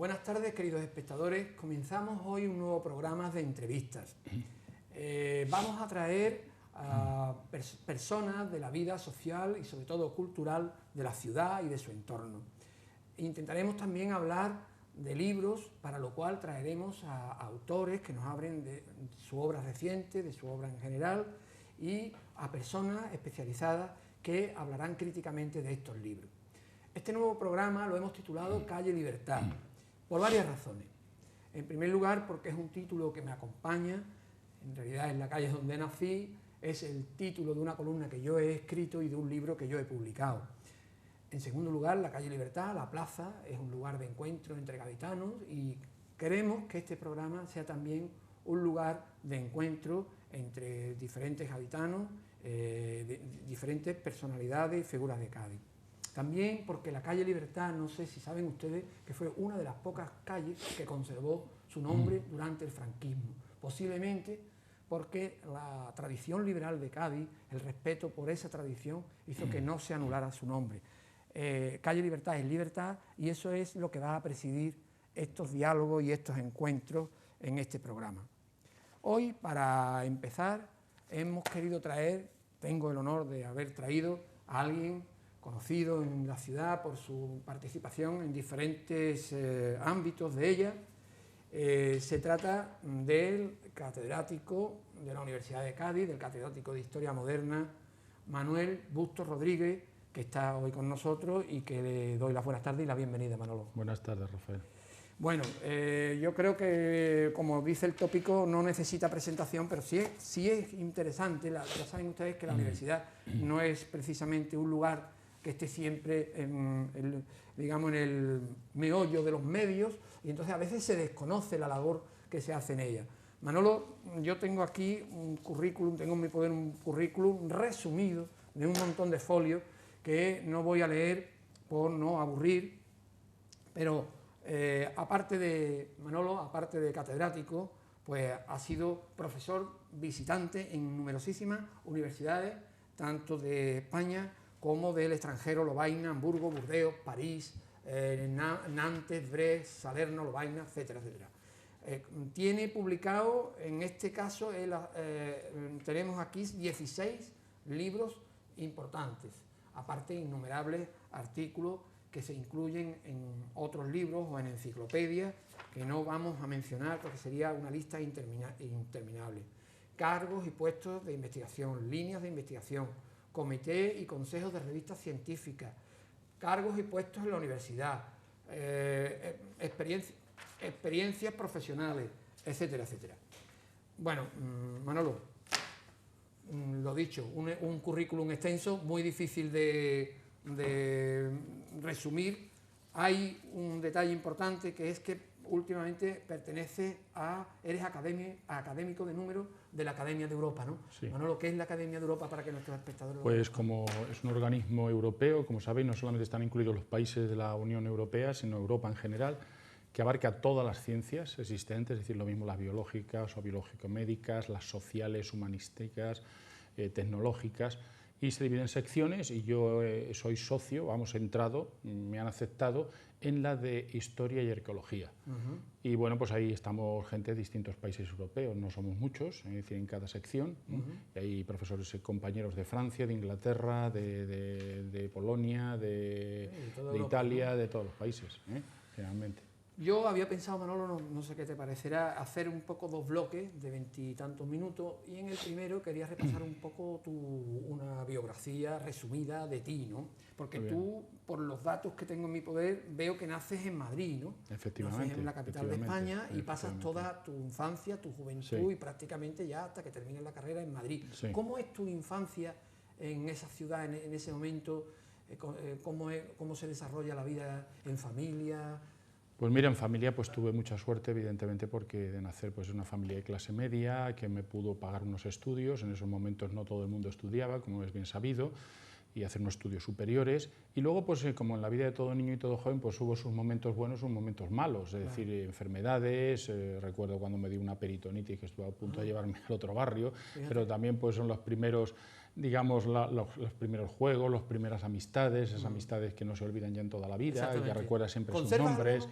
Buenas tardes, queridos espectadores. Comenzamos hoy un nuevo programa de entrevistas. Vamos a traer a personas de la vida social y sobre todo cultural de la ciudad y de su entorno. Intentaremos también hablar de libros, para lo cual traeremos a autores que nos hablen de su obra reciente, de su obra en general, y a personas especializadas que hablarán críticamente de estos libros. Este nuevo programa lo hemos titulado Calle Libertad, por varias razones. En primer lugar, porque es un título que me acompaña, en realidad es la calle donde nací, es el título de una columna que yo he escrito y de un libro que yo he publicado. En segundo lugar, la calle Libertad, la plaza, es un lugar de encuentro entre gaditanos y queremos que este programa sea también un lugar de encuentro entre diferentes gaditanos, diferentes personalidades y figuras de Cádiz. También porque la calle Libertad, no sé si saben ustedes, que fue una de las pocas calles que conservó su nombre durante el franquismo, posiblemente porque la tradición liberal de Cádiz, el respeto por esa tradición, hizo que no se anulara su nombre. Calle Libertad es libertad y eso es lo que va a presidir estos diálogos y estos encuentros en este programa. Hoy, para empezar, hemos querido traer, tengo el honor de haber traído a alguien conocido en la ciudad por su participación en diferentes ámbitos de ella. Se trata del catedrático de la Universidad de Cádiz, del catedrático de Historia Moderna, Manuel Bustos Rodríguez, que está hoy con nosotros y que le doy las buenas tardes y la bienvenida, Manolo. Buenas tardes, Rafael. Bueno, yo creo que, como dice el tópico, no necesita presentación, pero sí es interesante. Ya saben ustedes que la universidad no es precisamente un lugar que esté siempre en el meollo de los medios, y entonces a veces se desconoce la labor que se hace en ella. Manolo, yo tengo aquí un currículum, tengo en mi poder un currículum resumido de un montón de folios que no voy a leer por no aburrir, pero aparte de Manolo, aparte de catedrático, pues ha sido profesor visitante en numerosísimas universidades, tanto de España como del extranjero, Lovaina, Hamburgo, Burdeos, París, Nantes, Brest, Salerno, Lovaina, etcétera, etcétera. Tiene publicado, en este caso, tenemos aquí 16 libros importantes, aparte innumerables artículos que se incluyen en otros libros o en enciclopedias que no vamos a mencionar porque sería una lista interminable. Cargos y puestos de investigación, líneas de investigación, comité y consejos de revistas científicas, cargos y puestos en la universidad, experiencias profesionales, etcétera, etcétera. Bueno, Manolo, lo dicho, un currículum extenso, muy difícil de resumir. Hay un detalle importante que es que últimamente eres académico de número de la Academia de Europa, ¿no? Sí. Manolo, ¿qué es la Academia de Europa para que nuestros espectadores Pues lo como es un organismo europeo, como sabéis, no solamente están incluidos los países de la Unión Europea, sino Europa en general, que abarca todas las ciencias existentes, es decir, lo mismo las biológicas o biológico-médicas, las sociales, humanísticas, tecnológicas, y se divide en secciones y yo soy socio, he entrado, me han aceptado en la de Historia y Arqueología. Y bueno, pues ahí estamos gente de distintos países europeos, no somos muchos, es decir, en cada sección, y hay profesores compañeros de Francia, de Inglaterra, de Polonia, de Italia, de todos los países, generalmente. Yo había pensado, Manolo, no sé qué te parecerá, hacer un poco dos bloques de 20 y tantos minutos, y en el primero quería repasar un poco una biografía resumida de ti, ¿no? Porque tú, por los datos que tengo en mi poder, veo que naces en Madrid, ¿no? Efectivamente. Naces en la capital de España y pasas toda tu infancia, tu juventud y prácticamente ya hasta que terminas la carrera en Madrid. Sí. ¿Cómo es tu infancia en esa ciudad, en ese momento? ¿Cómo se desarrolla la vida en familia? Pues mira, en familia pues tuve mucha suerte, evidentemente, porque de nacer pues en una familia de clase media, que me pudo pagar unos estudios. En esos momentos no todo el mundo estudiaba, como es bien sabido, y hacer unos estudios superiores. Y luego, pues como en la vida de todo niño y todo joven, pues hubo sus momentos buenos, sus momentos malos, es decir, enfermedades. Recuerdo cuando me di una peritonitis que estuve a punto de llevarme al otro barrio, pero también pues son los primeros, digamos, los primeros juegos, las primeras amistades, esas amistades que no se olvidan ya en toda la vida, y que recuerdas siempre sus nombres.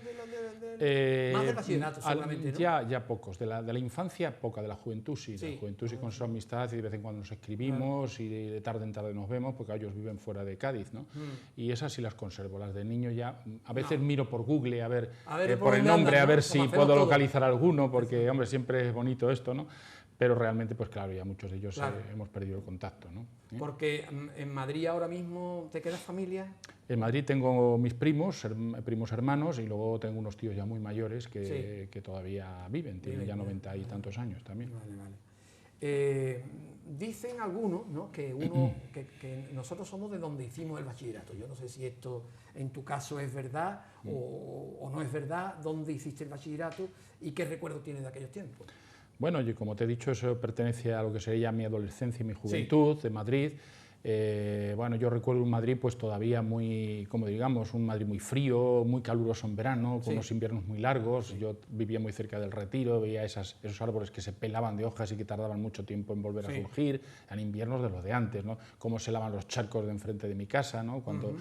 más del bachillerato, seguramente, ¿no? Ya pocos. De la infancia, poca. De la juventud, sí. De la juventud sí con su amistad y de vez en cuando nos escribimos y de tarde en tarde nos vemos, porque ellos viven fuera de Cádiz, ¿no? Y esas sí las conservo. Las de niño ya, a veces miro por Google a ver por el nombre, andas, a ver ¿no? si puedo localizar alguno, porque, hombre, siempre es bonito esto, ¿no? Pero realmente, pues claro, ya muchos de ellos hemos perdido el contacto, ¿no? Porque en Madrid ahora mismo, ¿te quedas familia? En Madrid tengo mis primos hermanos, y luego tengo unos tíos ya muy mayores que todavía viven, tienen ya 90 y tantos años también. Vale. Dicen algunos, ¿no?, que nosotros somos de donde hicimos el bachillerato. Yo no sé si esto en tu caso es verdad o no es verdad, dónde hiciste el bachillerato y qué recuerdo tienes de aquellos tiempos. Bueno, yo, como te he dicho, eso pertenece a lo que sería mi adolescencia y mi juventud, de Madrid. Bueno, yo recuerdo un Madrid pues todavía muy, como digamos, un Madrid muy frío, muy caluroso en verano, con unos inviernos muy largos. Yo vivía muy cerca del Retiro, veía esos árboles que se pelaban de hojas y que tardaban mucho tiempo en volver a surgir, en inviernos de los de antes, ¿no? Cómo se lavan los charcos de enfrente de mi casa, ¿no? Cuando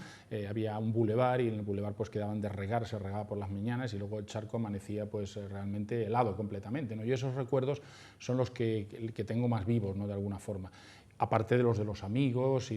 había un bulevar y en el bulevar pues quedaban de regar, se regaba por las mañanas y luego el charco amanecía pues realmente helado completamente, ¿no? Y esos recuerdos son los que tengo más vivos, ¿no?, de alguna forma. Aparte de los amigos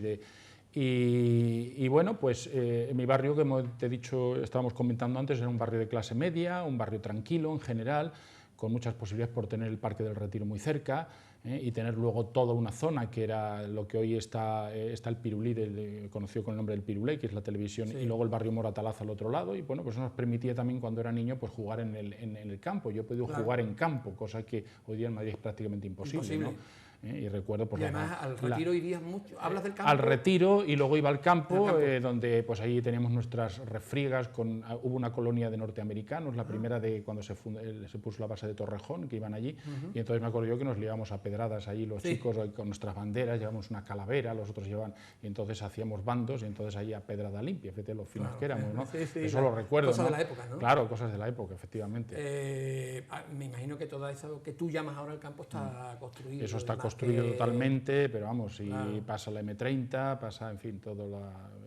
y bueno, pues en mi barrio, que como te he dicho, estábamos comentando antes, era un barrio de clase media, un barrio tranquilo en general, con muchas posibilidades por tener el Parque del Retiro muy cerca y tener luego toda una zona que era lo que hoy está el Pirulí, conocido con el nombre del Pirulé, que es la televisión, y luego el barrio Moratalaz al otro lado, y bueno, pues eso nos permitía también cuando era niño pues jugar en el campo. Yo he podido jugar en campo, cosa que hoy día en Madrid es prácticamente imposible. ¿no? Y recuerdo, pues, y además al Retiro irías mucho. ¿Hablas del campo? Al Retiro, y luego iba al campo, donde pues ahí teníamos nuestras refriegas. Hubo una colonia de norteamericanos, la primera de cuando se puso la base de Torrejón, que iban allí, y entonces me acuerdo yo que nos liábamos a pedradas allí los chicos con nuestras banderas, llevábamos una calavera, los otros llevaban, y entonces hacíamos bandos, y entonces ahí a pedrada limpia, fíjate lo finos que éramos, ¿no? Eso lo recuerdo. Cosas de la época, ¿no? Claro, cosas de la época, efectivamente. Me imagino que todo eso que tú llamas ahora el campo está construido. Eso está construido totalmente, pero vamos, si pasa la M30, pasa, en fin,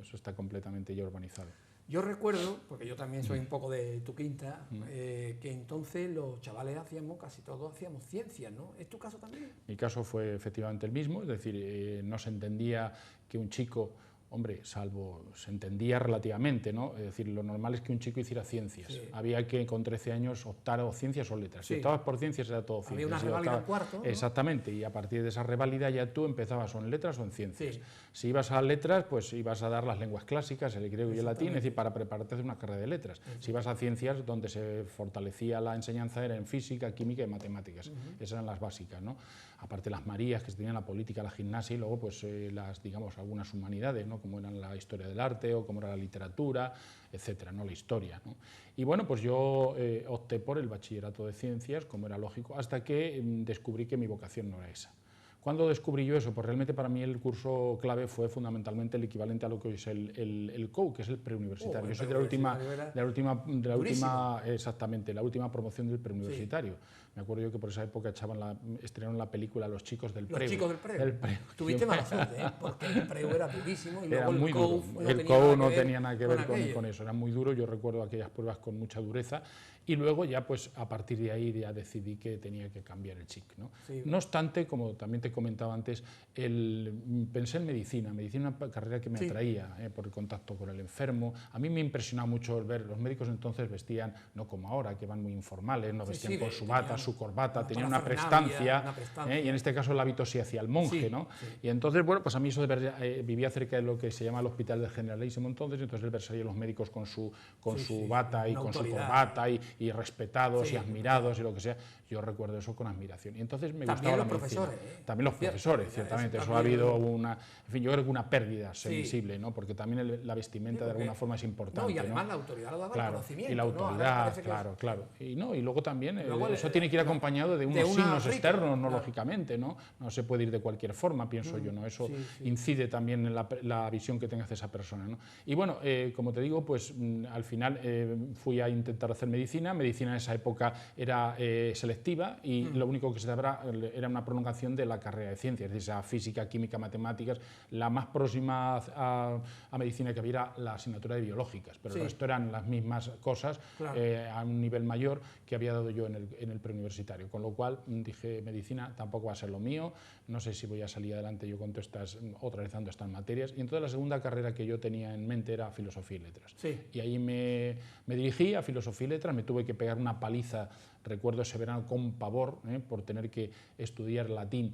eso está completamente ya urbanizado. Yo recuerdo, porque yo también soy un poco de tu quinta, que entonces los chavales casi todos hacíamos ciencias, ¿no? ¿Es tu caso también? Mi caso fue efectivamente el mismo, es decir, no se entendía que un chico, hombre, salvo se entendía relativamente, ¿no? Es decir, lo normal es que un chico hiciera ciencias. Había que con 13 años optar o ciencias o letras. Si optabas por ciencias era todo ciencias. Había una reválida en cuarto, ¿no? Exactamente, y a partir de esa reválida ya tú empezabas o en letras o en ciencias. Si ibas a letras, pues ibas a dar las lenguas clásicas, el griego y el latín, es decir, para prepararte de una carrera de letras. Si ibas a ciencias, donde se fortalecía la enseñanza era en física, química y matemáticas. Esas eran las básicas, ¿no? Aparte las Marías, que se tenían la política, la gimnasia, y luego pues digamos, algunas humanidades, ¿no?, como eran la historia del arte o como era la literatura, etcétera, ¿no?, la historia, ¿no? Y bueno, pues yo opté por el bachillerato de ciencias, como era lógico, hasta que descubrí que mi vocación no era esa. ¿Cuándo descubrí yo eso? Pues realmente para mí el curso clave fue fundamentalmente el equivalente a lo que hoy es el COU, que es el preuniversitario. Yo soy de la última promoción del preuniversitario. Me acuerdo yo que por esa época estrenaron la película Los chicos del Preu. Los chicos del Preu. Tuviste mala suerte, porque el Preu era durísimo y era luego muy duro. El COU no tenía nada que ver con eso, era muy duro. Yo recuerdo aquellas pruebas con mucha dureza y luego ya pues a partir de ahí ya decidí que tenía que cambiar el chip, ¿no? No obstante, como también te comentaba antes, pensé en medicina, una carrera que me atraía por el contacto con el enfermo. A mí me impresionaba mucho el ver, los médicos entonces vestían, no como ahora, que van muy informales, no vestían con su bata, su corbata, tenían una prestancia, y en este caso el hábito sí hacía el monje, ¿no? Y entonces, bueno, pues a mí eso de ver, vivía cerca de lo que se llama el Hospital del Generalísimo entonces el ver salir los médicos con su bata y con su corbata y respetados y admirados y lo que sea, yo recuerdo eso con admiración. Y entonces me gustaba la medicina. También los profesores, ciertamente. Eso ha habido una, en fin, yo creo que una pérdida sensible, ¿no? Porque también la vestimenta de alguna forma es importante. No, y además la autoridad lo daba el conocimiento. Y la autoridad, claro. Y luego también eso tiene que ir acompañado de unos signos rito, externos, no claro. lógicamente, ¿no? No se puede ir de cualquier forma, pienso yo, ¿no? Eso incide también en la visión que tengas de esa persona, ¿no? Y bueno, como te digo, pues al final fui a intentar hacer medicina. Medicina en esa época era selectiva y lo único que se daba era una prolongación de la carrera de ciencias, es decir, esa física, química, matemáticas. La más próxima a medicina que había era la asignatura de biológicas, pero el resto eran las mismas cosas, claro. a un nivel mayor que había dado yo en el preuniversitario, con lo cual dije, medicina tampoco va a ser lo mío, no sé si voy a salir adelante yo con todas estas, otra vez dando estas materias, y entonces la segunda carrera que yo tenía en mente era filosofía y letras. Sí. Y ahí me dirigí a filosofía y letras, me tuve que pegar una paliza, recuerdo ese verano con pavor, por tener que estudiar latín,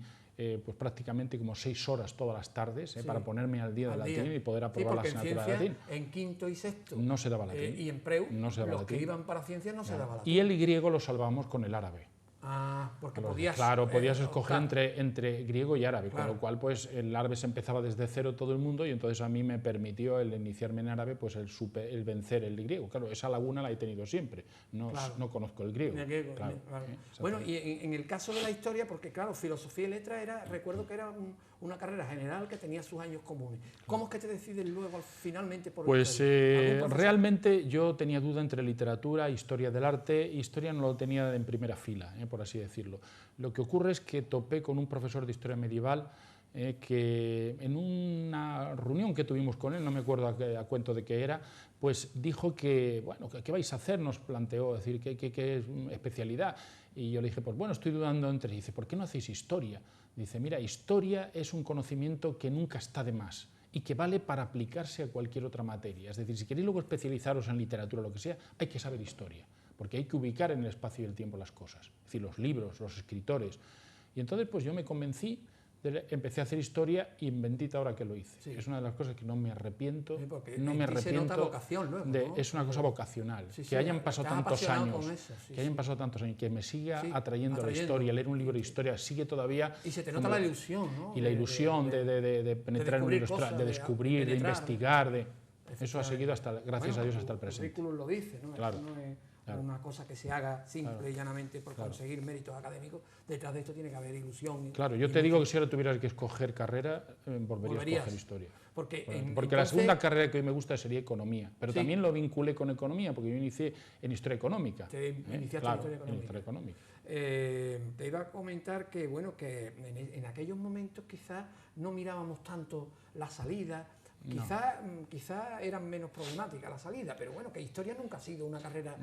pues prácticamente como 6 horas todas las tardes para ponerme al día de latín y poder aprobar la asignatura de latín. En quinto y sexto no se daba latín. y en preu, no se daba los latín. que iban para ciencias no se daba latín. Y el griego lo salvamos con el árabe. Ah, porque podías... Claro, podías escoger optar. entre griego y árabe, Claro. con lo cual pues el árabe se empezaba desde cero todo el mundo y entonces a mí me permitió el iniciarme en árabe, pues el vencer el griego. Claro, esa laguna la he tenido siempre, no conozco el griego. Claro, bueno, y en el caso de la historia, porque claro, filosofía y letras recuerdo que era una carrera general que tenía sus años comunes. ¿Cómo es que te decides luego finalmente por Pues historia? realmente yo tenía duda entre literatura, historia del arte. Historia no lo tenía en primera fila, por así decirlo. Lo que ocurre es que topé con un profesor de historia medieval que en una reunión que tuvimos con él, no me acuerdo a cuento de qué era, pues dijo que, bueno, ¿qué vais a hacer? Nos planteó, decir, ¿qué es especialidad? Y yo le dije, pues bueno, estoy dudando entre, dice, ¿por qué no hacéis historia? Dice, mira, historia es un conocimiento que nunca está de más y que vale para aplicarse a cualquier otra materia. Es decir, si queréis luego especializaros en literatura o lo que sea, hay que saber historia, porque hay que ubicar en el espacio y el tiempo las cosas, es decir, los libros, los escritores. Y entonces pues yo me convencí, empecé a hacer historia y bendita ahora que lo hice. Sí. Es una de las cosas que no me arrepiento. Sí, no me arrepiento. Se nota vocación luego, ¿no? Es una cosa vocacional. Sí, que hayan pasado tantos años, que me siga atrayendo la historia, leer un libro de historia, sigue todavía. Y se te nota la ilusión, ¿no? Y la ilusión de penetrar en un libro, de descubrir, de investigar. Eso ha seguido gracias a Dios hasta el presente. El currículum lo dice, ¿no? Claro. Esto no es una cosa que se haga simple y llanamente por conseguir méritos académicos. Detrás de esto tiene que haber ilusión. Claro, yo te digo que si ahora tuvieras que escoger carrera, volvería a escoger historia. Porque entonces, la segunda carrera que hoy me gusta sería economía, pero también lo vinculé con economía, porque yo inicié en historia económica. Te iniciaste en historia económica. Te iba a comentar que, bueno, que en aquellos momentos quizás no mirábamos tanto la salida. Quizá eran menos problemáticas la salida, pero bueno, que historia nunca ha sido una carrera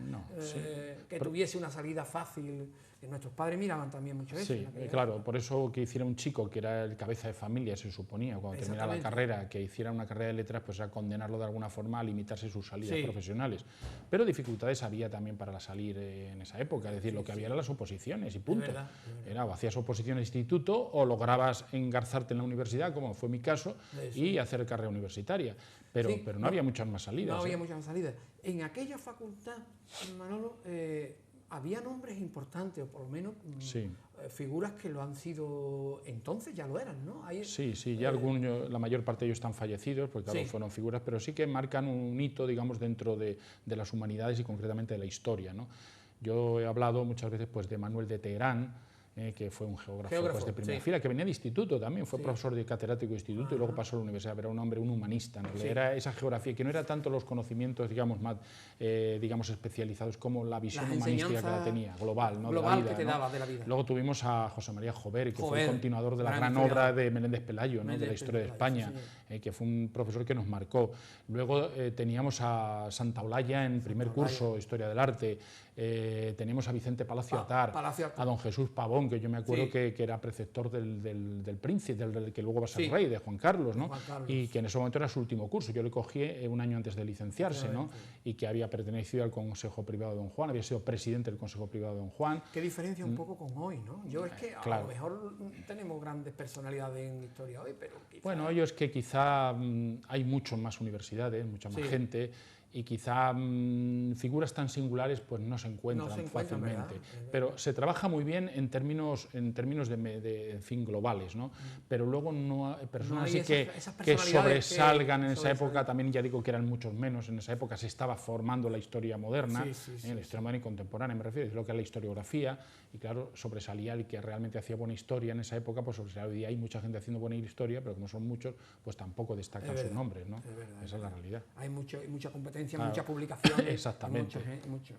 que tuviese una salida fácil. Que nuestros padres miraban también mucho eso. Sí, claro, por eso que hiciera un chico que era el cabeza de familia, se suponía, cuando terminaba la carrera, que hiciera una carrera de letras, pues a condenarlo de alguna forma a limitarse sus salidas profesionales. Pero dificultades había también para salir en esa época, es decir, lo que había eran las oposiciones y punto. Era o hacías oposición de instituto o lograbas engarzarte en la universidad, como fue mi caso, y hacer carrera universitaria. Pero no había muchas más salidas. No había muchas más salidas. En aquella facultad, Manolo, había nombres importantes, o por lo menos figuras que lo han sido entonces, ya lo eran, ¿no? Sí, ya la mayor parte de ellos están fallecidos, porque claro, fueron figuras, pero sí que marcan un hito, digamos, dentro de las humanidades y concretamente de la historia, ¿no? Yo he hablado muchas veces pues, de Manuel de Teherán, que fue un geógrafo pues, de primera fila, que venía de instituto también, fue profesor de catedrático de instituto y luego pasó a la universidad, pero era un hombre, un humanista, ¿no? Era esa geografía, que no era tanto los conocimientos, digamos, más especializados como la visión humanística que la tenía, global, ¿no? Global, de la vida, que te daba de la vida. Luego tuvimos a José María Jover, que fue el continuador de la gran obra de Menéndez Pelayo, ¿no? De la historia de España, que fue un profesor que nos marcó. Luego teníamos a Santa Olaya en primer curso, Historia del Arte. Teníamos a Vicente Palacio Atar, a don Jesús Pavón, que yo me acuerdo que era preceptor del príncipe, del que luego va a ser rey, de Juan Carlos, ¿no? Y que en ese momento era su último curso. Yo le cogí un año antes de licenciarse, ¿no? Y que había pertenecido al Consejo Privado de Don Juan, había sido presidente del Consejo Privado de Don Juan. Qué diferencia un poco con hoy, ¿no? Yo es que a lo mejor tenemos grandes personalidades en historia hoy, pero quizá... Bueno, yo es que quizá hay muchas más universidades, mucha más gente, y quizá figuras tan singulares pues no se encuentran fácilmente. Pero se trabaja muy bien en términos de en fin, globales, ¿no? Pero luego no hay personas así que sobresalgan en esa época. También ya digo que eran muchos menos. En esa época se estaba formando la historia moderna, la historia moderna y contemporánea, me refiero, es lo que es la historiografía, y claro, sobresalía el que realmente hacía buena historia en esa época, pues sobresalía. Hoy día hay mucha gente haciendo buena historia, pero como son muchos, pues tampoco destacan sus nombres, ¿no? Esa es la realidad. Hay mucha competencia, muchas publicaciones. Exactamente. Mucho.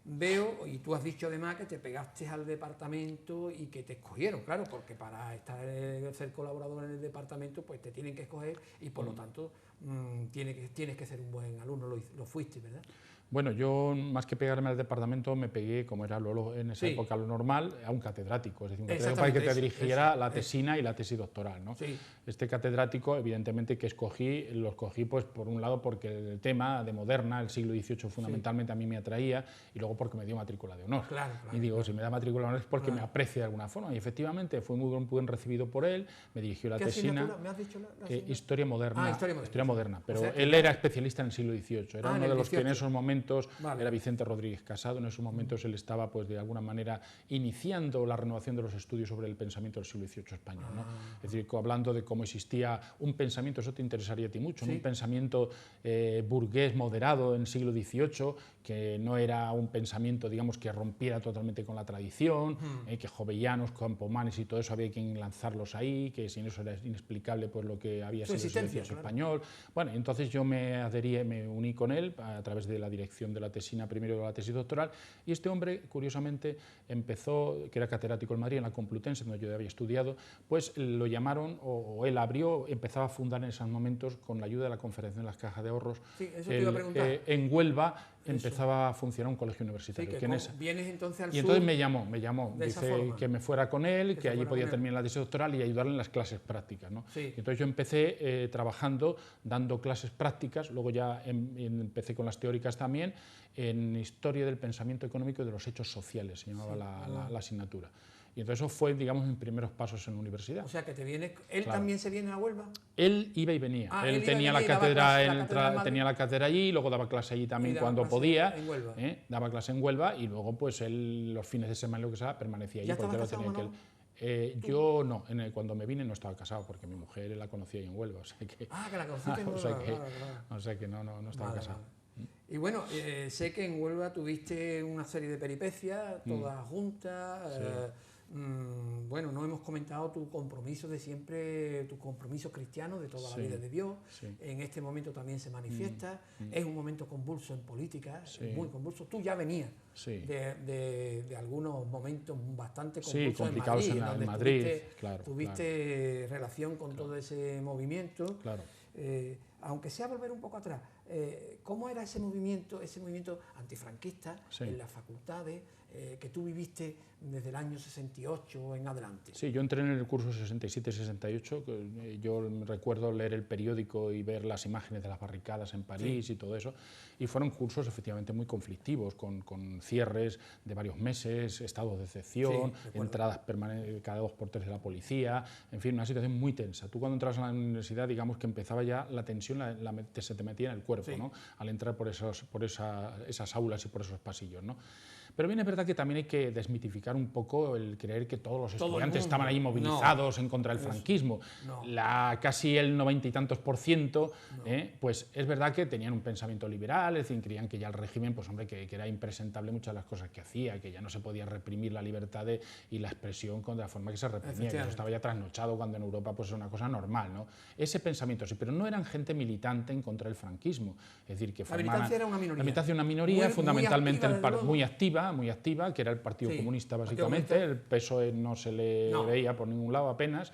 Veo, y tú has dicho además que te pegaste al departamento y que te escogieron, claro, porque para ser colaborador en el departamento pues te tienen que escoger y por lo tanto tienes que ser un buen alumno, lo fuiste, ¿verdad? Bueno, yo más que pegarme al departamento me pegué, como era en esa época lo normal, a un catedrático, es decir, un catedrático para que te dirigiera la tesina y la tesis doctoral, ¿no? Este catedrático, evidentemente, que lo escogí pues por un lado porque el tema de moderna, el siglo XVIII fundamentalmente a mí me atraía, y luego porque me dio matrícula de honor. Y digo, si me da matrícula de honor es porque me aprecia de alguna forma, y efectivamente fue muy bien recibido por él, me dirigió la tesina. ¿Me has dicho Historia moderna. Historia moderna. Pero él era especialista en el siglo XVIII, era uno de los que en esos momentos era Vicente Rodríguez Casado. En esos momentos él estaba, pues, de alguna manera iniciando la renovación de los estudios sobre el pensamiento del siglo XVIII español, ¿no? Es decir, hablando de cómo existía un pensamiento, eso te interesaría a ti mucho, ¿no? Un pensamiento burgués moderado en el siglo XVIII, que no era un pensamiento, digamos, que rompiera totalmente con la tradición, que jovellanos, campomanes y todo eso había que lanzarlos ahí, que sin eso era inexplicable pues, lo que había sido el siglo XVIII español. Bueno, entonces yo me uní con él a través de la dirección de la tesina primero de la tesis doctoral, y este hombre, curiosamente, empezó, que era catedrático en Madrid, en la Complutense, donde yo había estudiado, pues lo llamaron, o él abrió, empezaba a fundar en esos momentos, con la ayuda de la Confederación de las Cajas de Ahorros, en Huelva, empezaba a funcionar un colegio universitario. Vienes entonces al y entonces me llamó, dice que me fuera con él, que allí podía terminar la tesis doctoral y ayudarle en las clases prácticas, ¿no? Y entonces yo empecé trabajando, dando clases prácticas, luego ya empecé con las teóricas también, en Historia del Pensamiento Económico y de los Hechos Sociales, se llamaba la asignatura. Y entonces eso fue, digamos, mis primeros pasos en la universidad. O sea, que te vienes... ¿Él también se viene a Huelva? Él iba y venía. Él tenía la cátedra allí, luego daba clase allí también cuando podía. Daba clase en Huelva y luego, pues, él los fines de semana, lo que sea, permanecía allí. ¿Ya estabas casado, no? Yo no, cuando me vine no estaba casado, porque mi mujer la conocía ahí en Huelva. O sea que, que la conociste en Huelva. O sea que no estaba casado. Y bueno, sé que en Huelva tuviste una serie de peripecias, todas juntas. Bueno, no hemos comentado tu compromiso de siempre, tu compromiso cristiano de toda la vida de Dios. En este momento también se manifiesta. Es un momento convulso en política, muy convulso. Tú ya venías de algunos momentos bastante convulsos complicados en Madrid, tuviste relación con todo ese movimiento. Aunque sea volver un poco atrás, ¿cómo era ese movimiento antifranquista en las facultades que tú viviste desde el año 68 en adelante? Sí, yo entré en el curso 67-68, yo recuerdo leer el periódico y ver las imágenes de las barricadas en París y todo eso, y fueron cursos efectivamente muy conflictivos, con cierres de varios meses, estados de excepción, entradas permanentes cada 2 por 3 de la policía, en fin, una situación muy tensa. Tú cuando entras a la universidad, digamos que empezaba ya la tensión, se te metía en el cuerpo, ¿no? Al entrar por esas aulas y por esos pasillos, ¿no? Pero bien es verdad que también hay que desmitificar un poco el creer que todos los estudiantes estaban ahí movilizados en contra del franquismo. Casi el 90 y tantos %, pues es verdad que tenían un pensamiento liberal, es decir, creían que ya el régimen, pues hombre, que era impresentable muchas de las cosas que hacía, que ya no se podía reprimir la libertad y la expresión de la forma que se reprimía, que eso estaba ya trasnochado cuando en Europa pues es una cosa normal, ¿no? Ese pensamiento sí, pero no eran gente militante en contra del franquismo, es decir, que la militancia era una minoría. La militancia era una minoría, fundamentalmente muy activa, que era el Partido Comunista básicamente, el PSOE no se le veía por ningún lado apenas,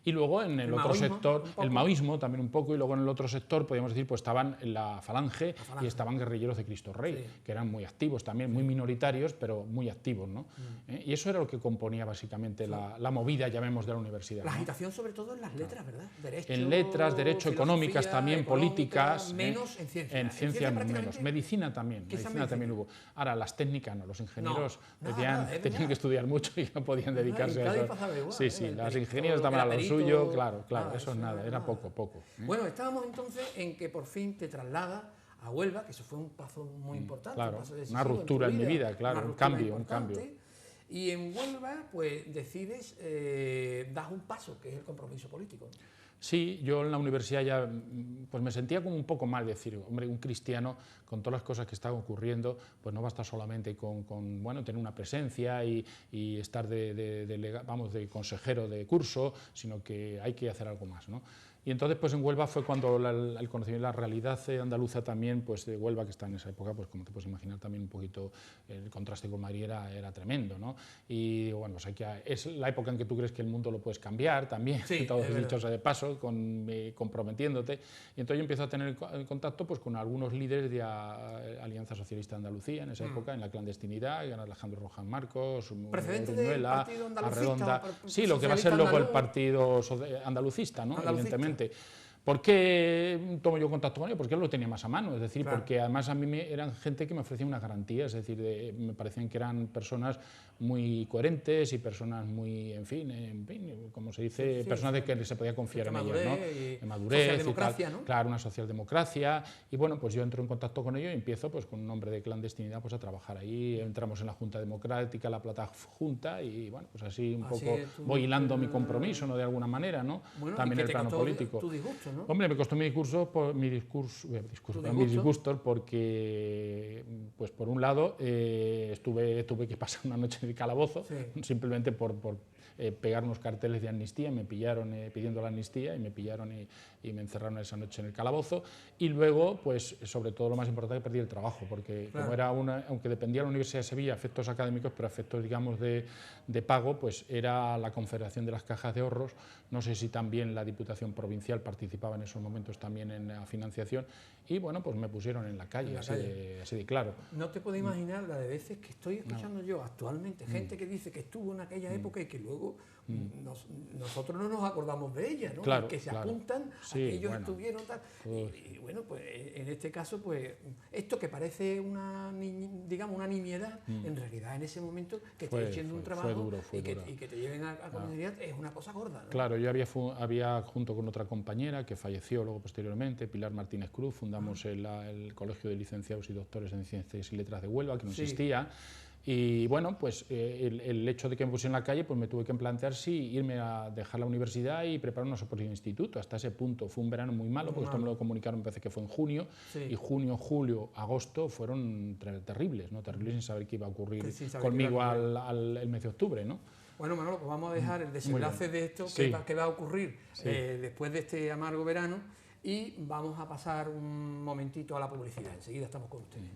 y luego en el otro sector, el maoísmo también un poco, y luego en el otro sector, podríamos decir, pues estaban la Falange y estaban guerrilleros de Cristo Rey, que eran muy activos también, muy minoritarios, pero muy activos, ¿no? Y eso era lo que componía básicamente la movida, llamemos, de la universidad. La agitación sobre todo en las letras, ¿verdad? En letras, derecho, económicas también, políticas. Menos en ciencias. En ciencias menos. Medicina también hubo. Ahora, las técnicas Mecánica no, los ingenieros nada, tenían que estudiar mucho y no podían dedicarse a eso. Igual, sí, sí, los ingenieros estaban a lo suyo, claro, eso es nada, era poco. Bueno, estábamos entonces en que por fin te trasladas a Huelva, que eso fue un paso muy importante, claro, un paso decisivo una ruptura en mi vida, claro, un cambio. Y en Huelva, pues decides, das un paso, que es el compromiso político. Sí, yo en la universidad ya pues me sentía como un poco mal, decir, hombre, un cristiano con todas las cosas que estaban ocurriendo, pues no basta solamente con bueno, tener una presencia y estar de consejero de curso, sino que hay que hacer algo más, ¿no? Y entonces pues en Huelva fue cuando el conocimiento de la realidad andaluza también, pues de Huelva, que está en esa época, pues como te puedes imaginar también un poquito el contraste con Madrid era tremendo, ¿no? Y bueno, pues es la época en que tú crees que el mundo lo puedes cambiar también, sí, todo es dicho sea de paso, comprometiéndote. Y entonces yo empiezo a tener contacto pues con algunos líderes de Alianza Socialista de Andalucía en esa época, en la clandestinidad, Alejandro Rojan Marcos, precedente del partido andalucista. Sí, lo que va a ser luego el partido andalucista, ¿no? Evidentemente. ¿Por qué tomo yo contacto con ellos? Porque él lo tenía más a mano, es decir, claro. Porque además a mí eran gente que me ofrecía unas garantías, es decir, me parecían que eran personas muy coherentes y personas muy, en fin como se dice, personas de que se podía confiar en ellas, ¿no? En madurez, socialdemocracia, ¿no? Claro, una socialdemocracia, y bueno, pues yo entro en contacto con ellos y empiezo pues con un nombre de clandestinidad pues a trabajar ahí, entramos en la Junta Democrática, la Plata Junta, y bueno, pues así un poco voy hilando mi compromiso, ¿no? De alguna manera, ¿no? Bueno, también el plano político. Tu disgusto, ¿no? Hombre, me costó mis disgustos porque, pues por un lado, tuve que pasar una noche en el calabozo, simplemente por pegar unos carteles de amnistía, me pillaron pidiendo la amnistía y me pillaron y me encerraron esa noche en el calabozo. Y luego, pues sobre todo lo más importante, perdí el trabajo, porque como era aunque dependía de la Universidad de Sevilla, efectos académicos, pero efectos, digamos, de pago, pues era la Confederación de las Cajas de Ahorros. No sé si también la Diputación Provincial participaba en esos momentos también en la financiación, y bueno, pues me pusieron en la calle, así de claro. No te puedo imaginar la de veces que estoy escuchando yo actualmente, gente que dice que estuvo en aquella época y que luego nosotros no nos acordamos de ella, ¿no? Claro, que se apuntan a que ellos estuvieron tal. Y bueno, pues en este caso, pues esto que parece una nimiedad, en realidad en ese momento que estés haciendo un trabajo y que te lleven a comunidad es una cosa gorda, ¿no? Claro, yo había junto con otra compañera que falleció luego posteriormente, Pilar Martínez Cruz, fundamos el Colegio de Licenciados y Doctores en Ciencias y Letras de Huelva, que no existía. Y bueno, pues el hecho de que me puse en la calle, pues me tuve que plantear si irme a dejar la universidad y preparar una oposición de instituto. Hasta ese punto fue un verano muy malo, porque esto me lo comunicaron, me parece que fue en junio, y junio, julio, agosto fueron terribles, ¿no? Terribles sin saber qué iba a ocurrir conmigo el mes de octubre, ¿no? Bueno, Manolo, pues vamos a dejar el desenlace de esto que va a ocurrir después de este amargo verano, y vamos a pasar un momentito a la publicidad. Enseguida estamos con ustedes.